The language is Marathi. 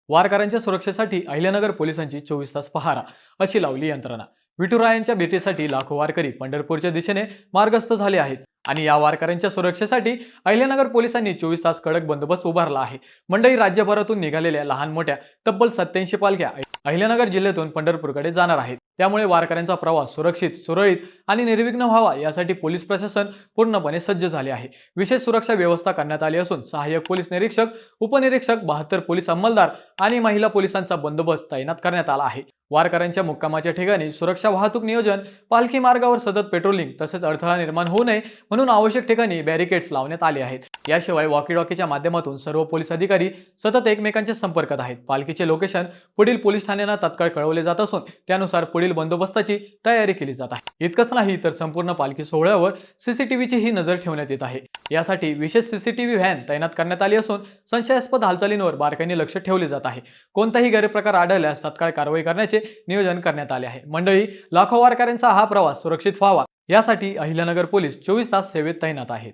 वारकऱ्यांच्या सुरक्षेसाठी अहिल्यानगर पोलिसांची 24 तास पहारा अशी लावली यंत्रणा। विठुरायांच्या भेटीसाठी लाखो वारकरी पंढरपूरच्या दिशेने मार्गस्थ झाले आहेत आणि या वारकऱ्यांच्या सुरक्षेसाठी अहिल्यानगर पोलिसांनी 24 तास कडक बंदोबस्त उभारला आहे। मंडळी राज्यभरातून निघालेल्या लहान मोठ्या तब्बल 87 पालख्या अहिल्यानगर जिल्ह्यातून पंढरपूरकडे जाणार आहेत। त्यामुळे वारकऱ्यांचा प्रवास सुरक्षित, सुरळीत आणि निर्विघ्न व्हावा यासाठी पोलीस प्रशासन पूर्णपणे सज्ज झाले आहे। विशेष सुरक्षा व्यवस्था करण्यात आली असून सहाय्यक पोलीस निरीक्षक, उपनिरीक्षक, 72 पोलीस अंमलदार आणि महिला पोलिसांचा बंदोबस्त तैनात करण्यात आला आहे। वारकऱ्यांच्या मुक्कामाच्या ठिकाणी सुरक्षा, वाहतूक नियोजन, पालखी मार्गावर सतत पेट्रोलिंग तसेच अडथळा निर्माण होऊ नये म्हणून आवश्यक ठिकाणी बॅरिकेड्स लावण्यात आले आहेत। याशिवाय वॉकी-टॉकीच्या माध्यमातून सर्व पोलीस अधिकारी सतत एकमेकांच्या संपर्कात आहेत। पालखीचे लोकेशन पुढील पोलीस ठाण्यांना तात्काळ कळवले जात असून त्यानुसार पुढील बंदोबस्ताची तयारी केली जात आहे। इतकंच नाही तर संपूर्ण पालखी सोहळ्यावर सीसीटीव्हीची ही नजर ठेवण्यात येत आहे। यासाठी विशेष सीसीटीव्ही व्हॅन तैनात करण्यात आली असून संशयास्पद हालचालींवर बारकाईने लक्ष ठेवले जात आहे। कोणताही गैरप्रकार आढळल्यास तात्काळ कारवाई करण्याचे नियोजन करण्यात आले आहे। मंडळी, लाखो वारकऱ्यांचा हा प्रवास सुरक्षित व्हावा यासाठी अहिल्यानगर पोलीस 24 तास सेवेत तैनात आहेत।